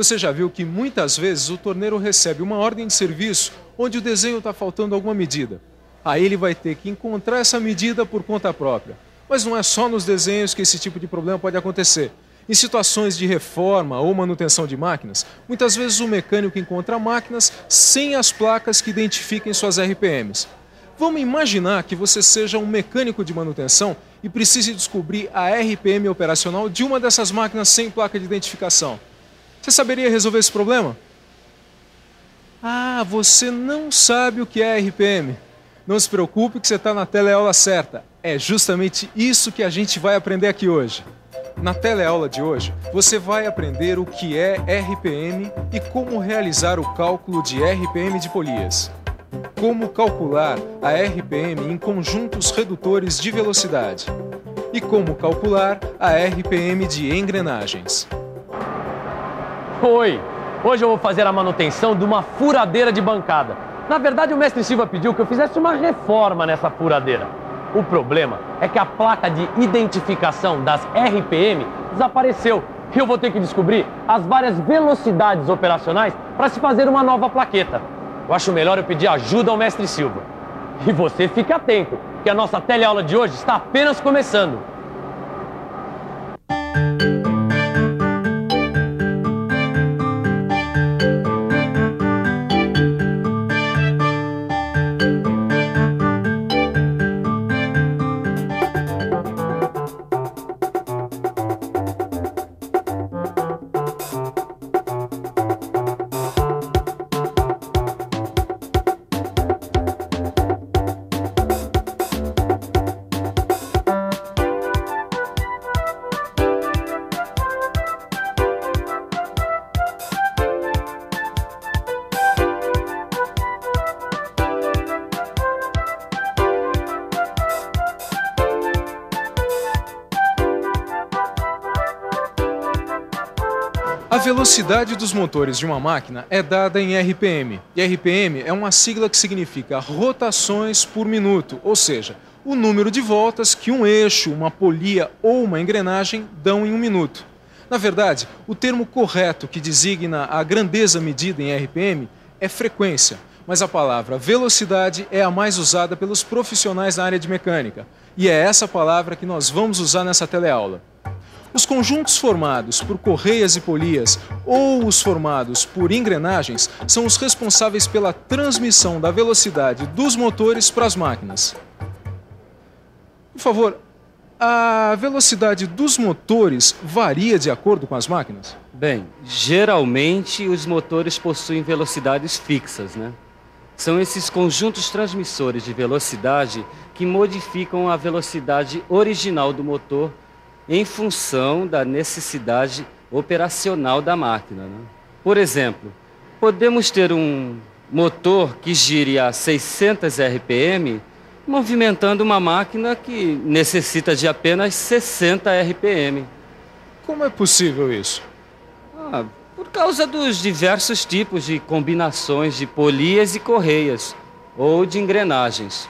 Você já viu que muitas vezes o torneiro recebe uma ordem de serviço onde o desenho está faltando alguma medida. Aí ele vai ter que encontrar essa medida por conta própria. Mas não é só nos desenhos que esse tipo de problema pode acontecer. Em situações de reforma ou manutenção de máquinas, muitas vezes o mecânico encontra máquinas sem as placas que identifiquem suas RPMs. Vamos imaginar que você seja um mecânico de manutenção e precise descobrir a RPM operacional de uma dessas máquinas sem placa de identificação. Você saberia resolver esse problema? Ah, você não sabe o que é RPM. Não se preocupe que você está na teleaula certa. É justamente isso que a gente vai aprender aqui hoje. Na teleaula de hoje, você vai aprender o que é RPM e como realizar o cálculo de RPM de polias. Como calcular a RPM em conjuntos redutores de velocidade. E como calcular a RPM de engrenagens. Oi! Hoje eu vou fazer a manutenção de uma furadeira de bancada. Na verdade, o mestre Silva pediu que eu fizesse uma reforma nessa furadeira. O problema é que a placa de identificação das RPM desapareceu. E eu vou ter que descobrir as várias velocidades operacionais para se fazer uma nova plaqueta. Eu acho melhor eu pedir ajuda ao mestre Silva. E você fique atento, que a nossa teleaula de hoje está apenas começando. A velocidade dos motores de uma máquina é dada em RPM. E RPM é uma sigla que significa rotações por minuto, ou seja, o número de voltas que um eixo, uma polia ou uma engrenagem dão em um minuto. Na verdade, o termo correto que designa a grandeza medida em RPM é frequência, mas a palavra velocidade é a mais usada pelos profissionais na área de mecânica. E é essa palavra que nós vamos usar nessa teleaula. Os conjuntos formados por correias e polias ou os formados por engrenagens são os responsáveis pela transmissão da velocidade dos motores para as máquinas. Por favor, a velocidade dos motores varia de acordo com as máquinas? Bem, geralmente os motores possuem velocidades fixas, né? São esses conjuntos transmissores de velocidade que modificam a velocidade original do motor em função da necessidade operacional da máquina, né? Por exemplo, podemos ter um motor que gire a 600 RPM movimentando uma máquina que necessita de apenas 60 RPM. Como é possível isso? Por causa dos diversos tipos de combinações de polias e correias ou de engrenagens.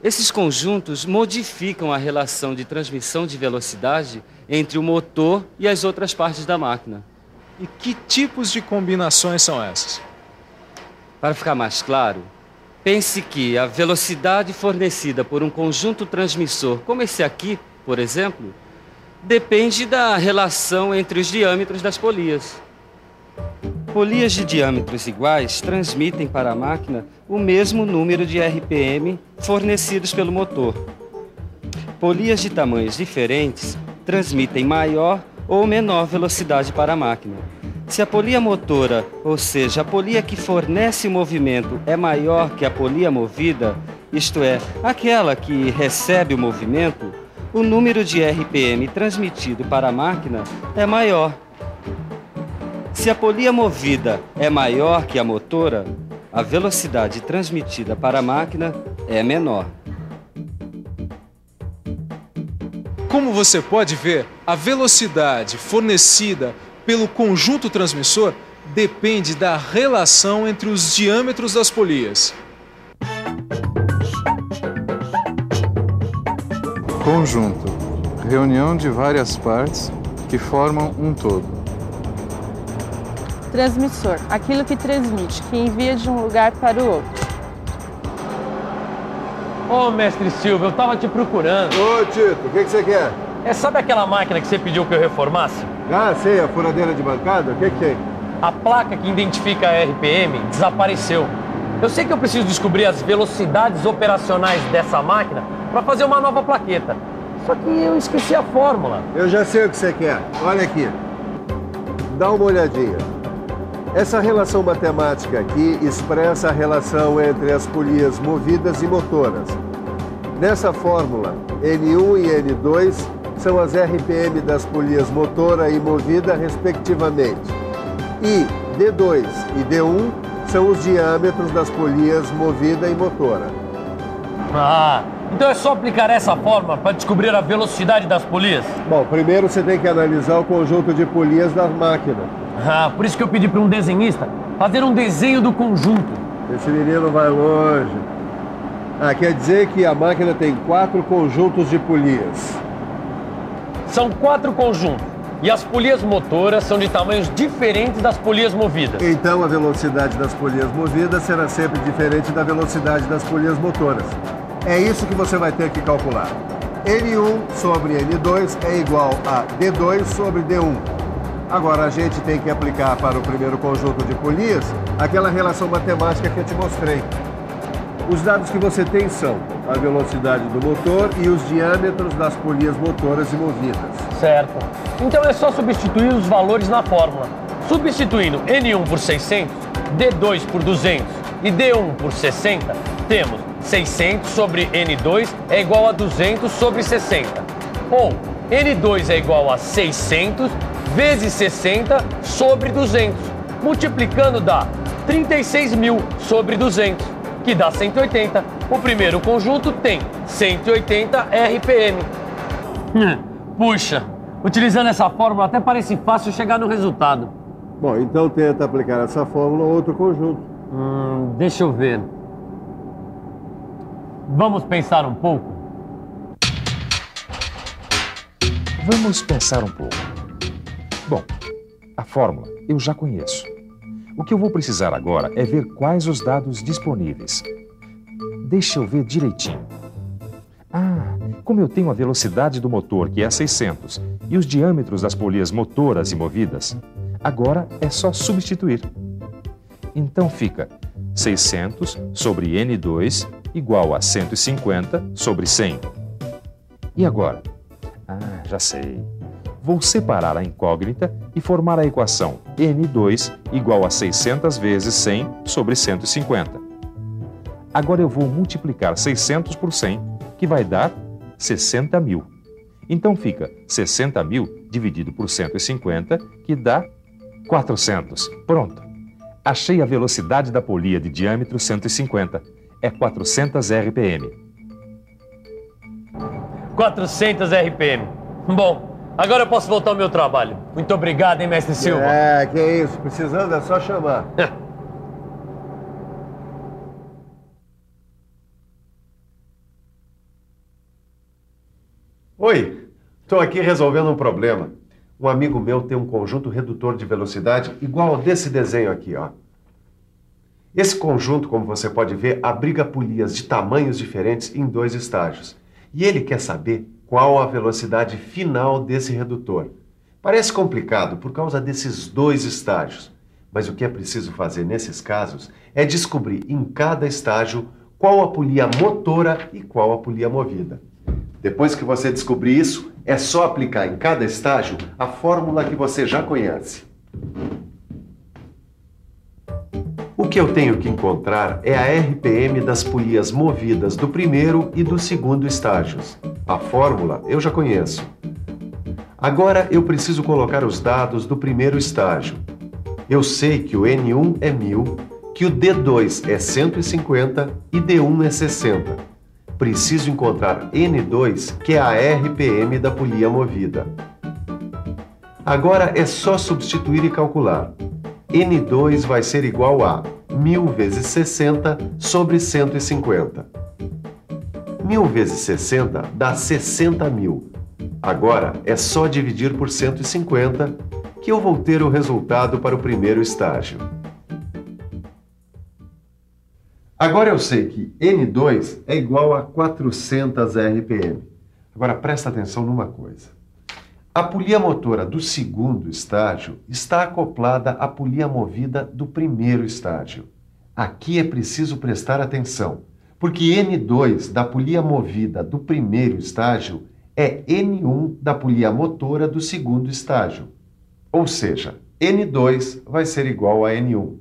Esses conjuntos modificam a relação de transmissão de velocidade entre o motor e as outras partes da máquina. E que tipos de combinações são essas? Para ficar mais claro, pense que a velocidade fornecida por um conjunto transmissor, como esse aqui, por exemplo, depende da relação entre os diâmetros das polias. Polias de diâmetros iguais transmitem para a máquina o mesmo número de RPM fornecidos pelo motor. Polias de tamanhos diferentes transmitem maior ou menor velocidade para a máquina. Se a polia motora, ou seja, a polia que fornece o movimento, é maior que a polia movida, isto é, aquela que recebe o movimento, o número de RPM transmitido para a máquina é maior. Se a polia movida é maior que a motora, a velocidade transmitida para a máquina é menor. Como você pode ver, a velocidade fornecida pelo conjunto transmissor depende da relação entre os diâmetros das polias. Conjunto. Reunião de várias partes que formam um todo. Transmissor, aquilo que transmite, que envia de um lugar para o outro. Ô, mestre Silva, eu tava te procurando. Ô, Tito, o que você quer? Sabe aquela máquina que você pediu que eu reformasse? Ah, sei, a furadeira de bancada, o que tem? A placa que identifica a RPM desapareceu. Eu sei que eu preciso descobrir as velocidades operacionais dessa máquina para fazer uma nova plaqueta. Só que eu esqueci a fórmula. Eu já sei o que você quer. Olha aqui. Dá uma olhadinha. Essa relação matemática aqui expressa a relação entre as polias movidas e motoras. Nessa fórmula, N1 e N2 são as RPM das polias motora e movida, respectivamente. E D2 e D1 são os diâmetros das polias movida e motora. Ah, então é só aplicar essa fórmula para descobrir a velocidade das polias? Bom, primeiro você tem que analisar o conjunto de polias da máquina. Ah, por isso que eu pedi para um desenhista fazer um desenho do conjunto. Esse menino vai longe. Ah, quer dizer que a máquina tem 4 conjuntos de polias. São 4 conjuntos. E as polias motoras são de tamanhos diferentes das polias movidas. Então a velocidade das polias movidas será sempre diferente da velocidade das polias motoras. É isso que você vai ter que calcular. N1 sobre N2 é igual a D2 sobre D1. Agora a gente tem que aplicar para o primeiro conjunto de polias aquela relação matemática que eu te mostrei. Os dados que você tem são a velocidade do motor e os diâmetros das polias motoras e movidas. Certo. Então é só substituir os valores na fórmula. Substituindo N1 por 600, D2 por 200 e D1 por 60, temos 600 sobre N2 é igual a 200 sobre 60. Ou N2 é igual a 600 vezes 60 sobre 200. Multiplicando dá 36.000 sobre 200, que dá 180. O primeiro conjunto tem 180 RPM. Puxa, utilizando essa fórmula até parece fácil chegar no resultado. Bom, então tenta aplicar essa fórmula a outro conjunto. Deixa eu ver. Vamos pensar um pouco? Vamos pensar um pouco. Bom, a fórmula eu já conheço. O que eu vou precisar agora é ver quais os dados disponíveis. Deixa eu ver direitinho. Ah, como eu tenho a velocidade do motor, que é 600, e os diâmetros das polias motoras e movidas, agora é só substituir. Então fica 600 sobre N2 igual a 150 sobre 100. E agora? Ah, já sei. Vou separar a incógnita e formar a equação N2 igual a 600 vezes 100 sobre 150. Agora eu vou multiplicar 600 por 100, que vai dar 60.000. Então fica 60.000 dividido por 150, que dá 400. Pronto. Achei a velocidade da polia de diâmetro 150. É 400 RPM. 400 RPM. Bom, agora eu posso voltar ao meu trabalho. Muito obrigado, hein, mestre Silva? É, que isso. Precisando é só chamar. Oi, estou aqui resolvendo um problema. Um amigo meu tem um conjunto redutor de velocidade igual ao desse desenho aqui, ó. Esse conjunto, como você pode ver, abriga polias de tamanhos diferentes em 2 estágios. E ele quer saber qual a velocidade final desse redutor. Parece complicado por causa desses 2 estágios, mas o que é preciso fazer nesses casos é descobrir em cada estágio qual a polia motora e qual a polia movida. Depois que você descobrir isso, é só aplicar em cada estágio a fórmula que você já conhece. O que eu tenho que encontrar é a RPM das polias movidas do primeiro e do segundo estágios. A fórmula eu já conheço. Agora eu preciso colocar os dados do primeiro estágio. Eu sei que o N1 é 1000, que o D2 é 150 e D1 é 60. Preciso encontrar N2, que é a RPM da polia movida. Agora é só substituir e calcular. N2 vai ser igual a 1000 vezes 60 sobre 150. 1000 vezes 60 dá 60.000. Agora é só dividir por 150 que eu vou ter o resultado para o primeiro estágio. Agora eu sei que N2 é igual a 400 RPM. Agora presta atenção numa coisa. A polia motora do segundo estágio está acoplada à polia movida do primeiro estágio. Aqui é preciso prestar atenção, porque N2 da polia movida do primeiro estágio é N1 da polia motora do segundo estágio. Ou seja, N2 vai ser igual a N1.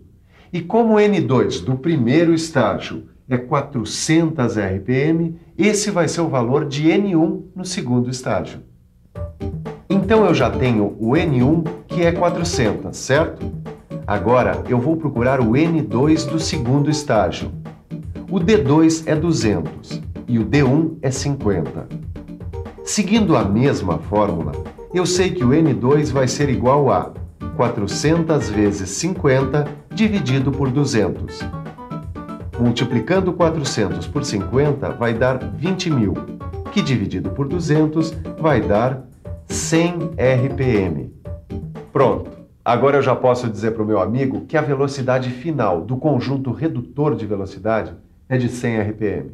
E como N2 do primeiro estágio é 400 RPM, esse vai ser o valor de N1 no segundo estágio. Então eu já tenho o N1, que é 400, certo? Agora eu vou procurar o N2 do segundo estágio. O D2 é 200 e o D1 é 50. Seguindo a mesma fórmula, eu sei que o N2 vai ser igual a 400 vezes 50 dividido por 200. Multiplicando 400 por 50 vai dar 20.000, que dividido por 200 vai dar 100 RPM. Pronto! Agora eu já posso dizer para o meu amigo que a velocidade final do conjunto redutor de velocidade é de 100 RPM.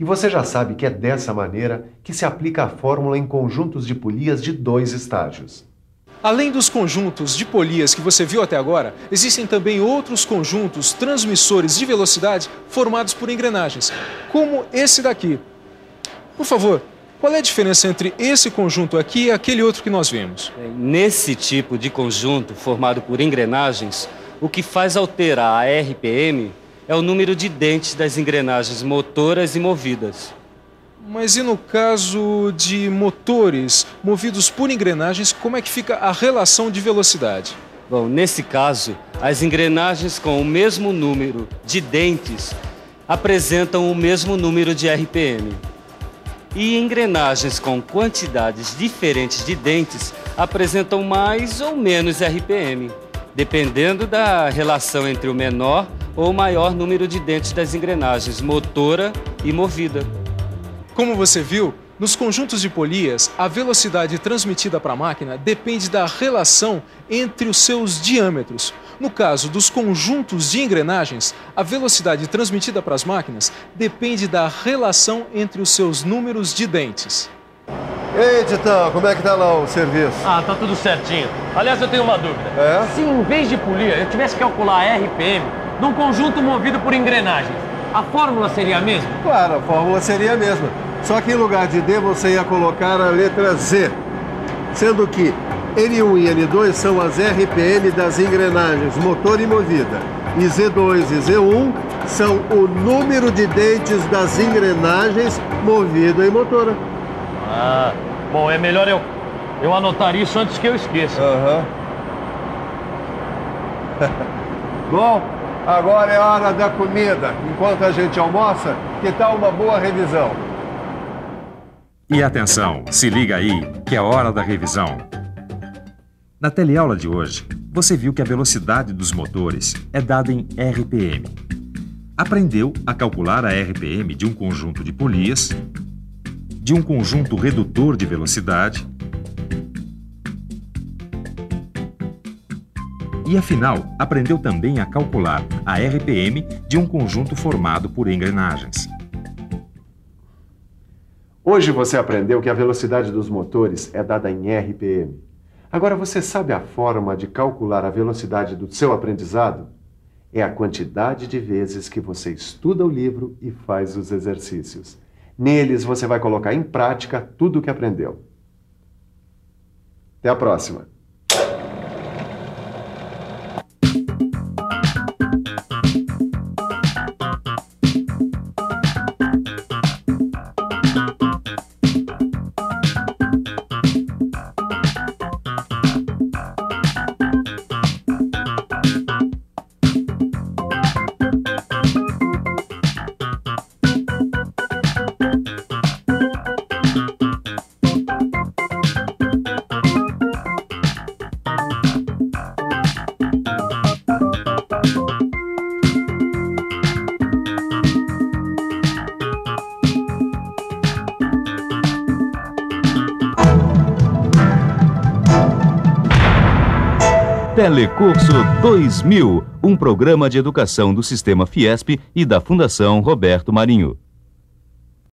E você já sabe que é dessa maneira que se aplica a fórmula em conjuntos de polias de 2 estágios. Além dos conjuntos de polias que você viu até agora, existem também outros conjuntos transmissores de velocidade formados por engrenagens, como esse daqui. Por favor, qual é a diferença entre esse conjunto aqui e aquele outro que nós vimos? Nesse tipo de conjunto formado por engrenagens, o que faz alterar a RPM é o número de dentes das engrenagens motoras e movidas. Mas e no caso de motores movidos por engrenagens, como é que fica a relação de velocidade? Bom, nesse caso, as engrenagens com o mesmo número de dentes apresentam o mesmo número de RPM. E engrenagens com quantidades diferentes de dentes apresentam mais ou menos RPM, dependendo da relação entre o menor ou maior número de dentes das engrenagens motora e movida. Como você viu, nos conjuntos de polias, a velocidade transmitida para a máquina depende da relação entre os seus diâmetros. No caso dos conjuntos de engrenagens, a velocidade transmitida para as máquinas depende da relação entre os seus números de dentes. Ei, Titão, como é que tá lá o serviço? Ah, tá tudo certinho. Aliás, eu tenho uma dúvida. É? Se em vez de polia eu tivesse que calcular a RPM num conjunto movido por engrenagens, a fórmula seria a mesma? Claro, a fórmula seria a mesma. Só que em lugar de D você ia colocar a letra Z, sendo que N1 e N2 são as RPM das engrenagens motor e movida. E Z2 e Z1 são o número de dentes das engrenagens movida e motora. Ah, bom, é melhor eu anotar isso antes que eu esqueça. Bom, agora é hora da comida. Enquanto a gente almoça, que tal uma boa revisão? E atenção, se liga aí, que é hora da revisão. Na teleaula de hoje, você viu que a velocidade dos motores é dada em RPM. Aprendeu a calcular a RPM de um conjunto de polias, de um conjunto redutor de velocidade e, afinal, aprendeu também a calcular a RPM de um conjunto formado por engrenagens. Hoje você aprendeu que a velocidade dos motores é dada em RPM. Agora você sabe a forma de calcular a velocidade do seu aprendizado? É a quantidade de vezes que você estuda o livro e faz os exercícios. Neles você vai colocar em prática tudo o que aprendeu. Até a próxima! Telecurso 2000, um programa de educação do Sistema Fiesp e da Fundação Roberto Marinho.